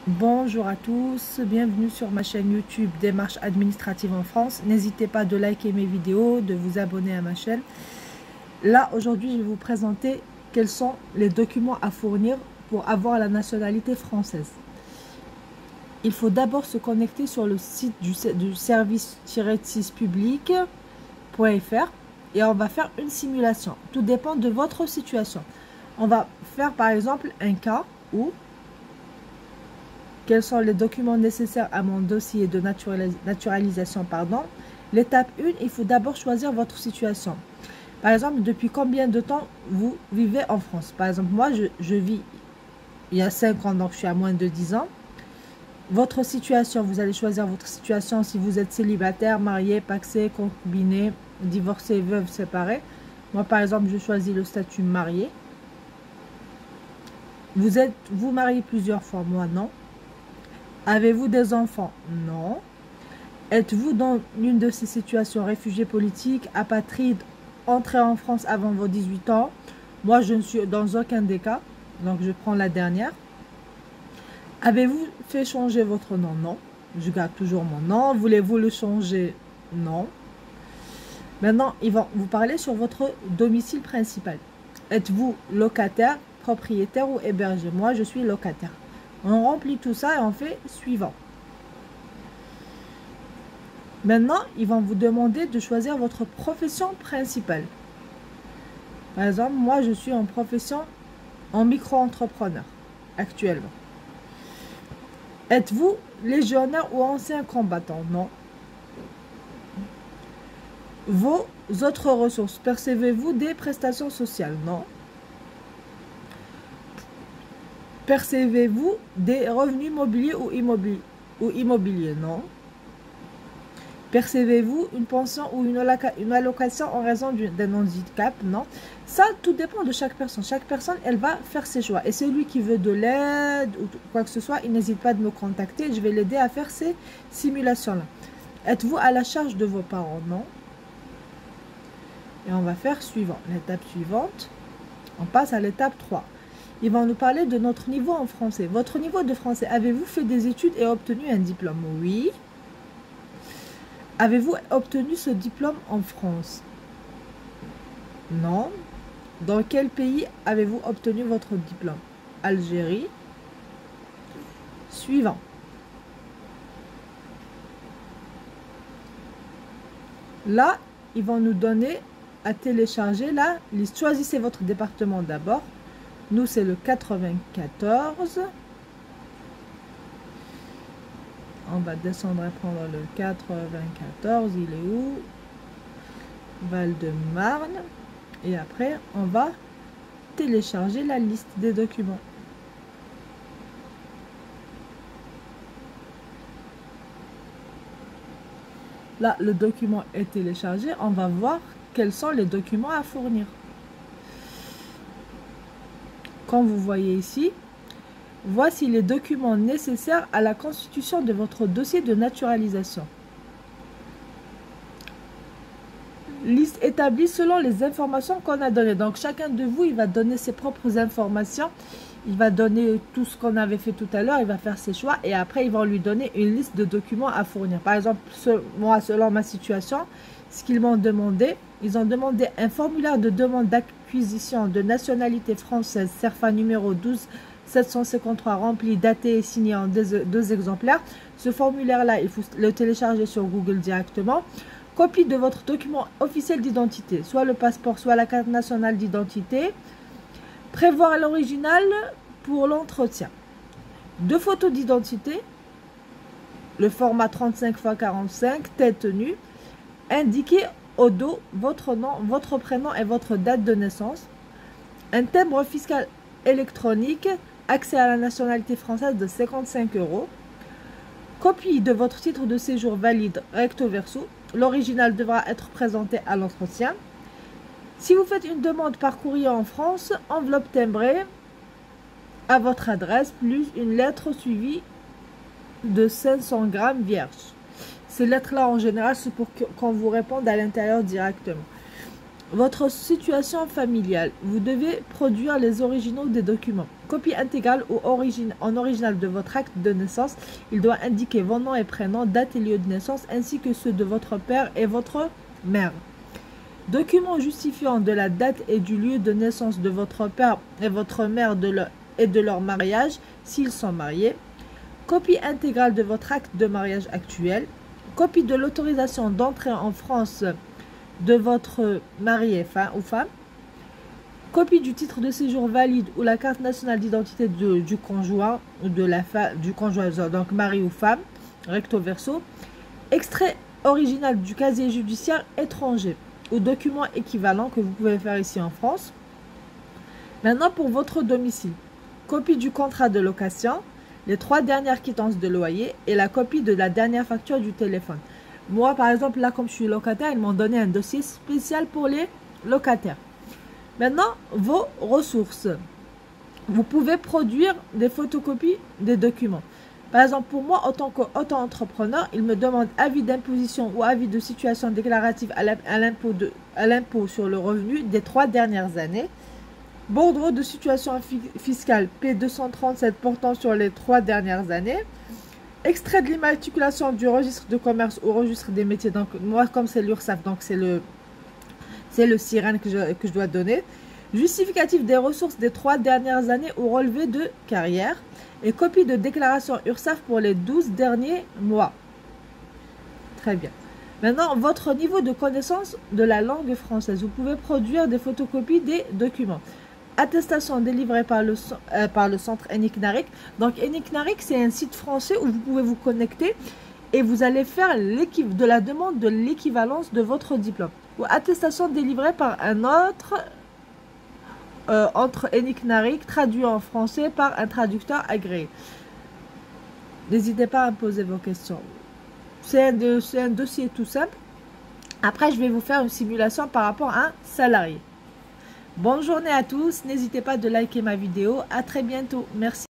Bonjour à tous, bienvenue sur ma chaîne YouTube Démarches administratives en France. N'hésitez pas de liker mes vidéos, de vous abonner à ma chaîne. Là, aujourd'hui, je vais vous présenter quels sont les documents à fournir pour avoir la nationalité française. Il faut d'abord se connecter sur le site du service-6 public.fr et on va faire une simulation. Tout dépend de votre situation. On va faire par exemple un cas où quels sont les documents nécessaires à mon dossier de naturalisation, L'étape 1, il faut d'abord choisir votre situation. Par exemple, depuis combien de temps vous vivez en France? Par exemple, moi, je vis il y a 5 ans, donc je suis à moins de 10 ans. Votre situation, vous allez choisir votre situation si vous êtes célibataire, marié, pacsé, concubiné, divorcé, veuve, séparé. Moi, par exemple, je choisis le statut marié. Vous mariez plusieurs fois, moi, non. Avez-vous des enfants? Non. Êtes-vous dans l'une de ces situations, réfugié politique, apatride, entré en France avant vos 18 ans? Moi, je ne suis dans aucun des cas, donc je prends la dernière. Avez-vous fait changer votre nom? Non. Je garde toujours mon nom. Voulez-vous le changer? Non. Maintenant, ils vont vous parler sur votre domicile principal. Êtes-vous locataire, propriétaire ou hébergé? Moi, je suis locataire. On remplit tout ça et on fait suivant. Maintenant, ils vont vous demander de choisir votre profession principale. Par exemple, moi, je suis en profession en micro-entrepreneur actuellement. Êtes-vous légionnaire ou ancien combattant? Non. Vos autres ressources, percevez-vous des prestations sociales? Non. Percevez-vous des revenus mobiliers ou immobiliers? Non. Percevez-vous une pension ou une allocation en raison d'un handicap? Non. Ça, tout dépend de chaque personne. Chaque personne, elle va faire ses choix. Et celui qui veut de l'aide ou quoi que ce soit, il n'hésite pas de me contacter. Je vais l'aider à faire ces simulations-là. Êtes-vous à la charge de vos parents? Non. Et on va faire suivant. L'étape suivante, on passe à l'étape 3. Ils vont nous parler de notre niveau en français. Votre niveau de français, avez-vous fait des études et obtenu un diplôme? Oui. Avez-vous obtenu ce diplôme en France? Non. Dans quel pays avez-vous obtenu votre diplôme? Algérie. Suivant. Là, ils vont nous donner à télécharger la liste. Choisissez votre département d'abord. Nous, c'est le 94. On va descendre et prendre le 94. Il est où? Val-de-Marne. Et après, on va télécharger la liste des documents. Là, le document est téléchargé. On va voir quels sont les documents à fournir. Comme vous voyez ici, voici les documents nécessaires à la constitution de votre dossier de naturalisation. Liste établie selon les informations qu'on a données. Donc, chacun de vous, il va donner ses propres informations. Il va donner tout ce qu'on avait fait tout à l'heure. Il va faire ses choix. Et après, ils vont lui donner une liste de documents à fournir. Par exemple, moi, selon ma situation, ce qu'ils m'ont demandé, ils ont demandé un formulaire de demande d'acquisition de nationalité française, CERFA numéro 12753, rempli, daté et signé en deux exemplaires. Ce formulaire-là, il faut le télécharger sur Google directement. Copie de votre document officiel d'identité, soit le passeport, soit la carte nationale d'identité. Prévoir l'original pour l'entretien. 2 photos d'identité, le format 35 x 45, tête nue. Indiquez au dos votre nom, votre prénom et votre date de naissance. Un timbre fiscal électronique, accès à la nationalité française de 55 €. Copie de votre titre de séjour valide recto verso. L'original devra être présenté à l'entretien. Si vous faites une demande par courrier en France, enveloppe timbrée à votre adresse, plus une lettre suivie de 500 grammes vierge. Ces lettres-là, en général, c'est pour qu'on vous réponde à l'intérieur directement. votre situation familiale. Vous devez produire les originaux des documents. Copie intégrale ou en original de votre acte de naissance. Il doit indiquer vos noms et prénoms, date et lieu de naissance, ainsi que ceux de votre père et votre mère. Document justifiant de la date et du lieu de naissance de votre père et votre mère et de leur mariage, s'ils sont mariés. Copie intégrale de votre acte de mariage actuel. Copie de l'autorisation d'entrée en France de votre mari ou femme, copie du titre de séjour valide ou la carte nationale d'identité du conjoint ou de du conjoint, donc mari ou femme, recto verso, extrait original du casier judiciaire étranger ou document équivalent que vous pouvez faire ici en France. Maintenant pour votre domicile, copie du contrat de location, les 3 dernières quittances de loyer et la copie de la dernière facture du téléphone. Moi, par exemple, là, comme je suis locataire, ils m'ont donné un dossier spécial pour les locataires. Maintenant, vos ressources. Vous pouvez produire des photocopies des documents. Par exemple, pour moi, en tant qu'auto-entrepreneur, il me demande avis d'imposition ou avis de situation déclarative à l'impôt sur le revenu des 3 dernières années. Bordereau de situation fiscale P237 portant sur les 3 dernières années. Extrait de l'immatriculation du registre de commerce au registre des métiers. Donc, moi, comme c'est l'URSSAF, donc c'est le SIREN que je dois donner. Justificatif des ressources des 3 dernières années au relevé de carrière. Et copie de déclaration URSSAF pour les 12 derniers mois. Très bien. Maintenant, votre niveau de connaissance de la langue française. Vous pouvez produire des photocopies des documents. Attestation délivrée par le centre Eniknarik. Donc Eniknarik, c'est un site français où vous pouvez vous connecter et vous allez faire de la demande de l'équivalence de votre diplôme. Ou attestation délivrée par un autre entre Eniknarik, traduit en français par un traducteur agréé. N'hésitez pas à me poser vos questions. C'est un dossier tout simple. Après, je vais vous faire une simulation par rapport à un salarié. Bonne journée à tous, n'hésitez pas de liker ma vidéo, à très bientôt, merci.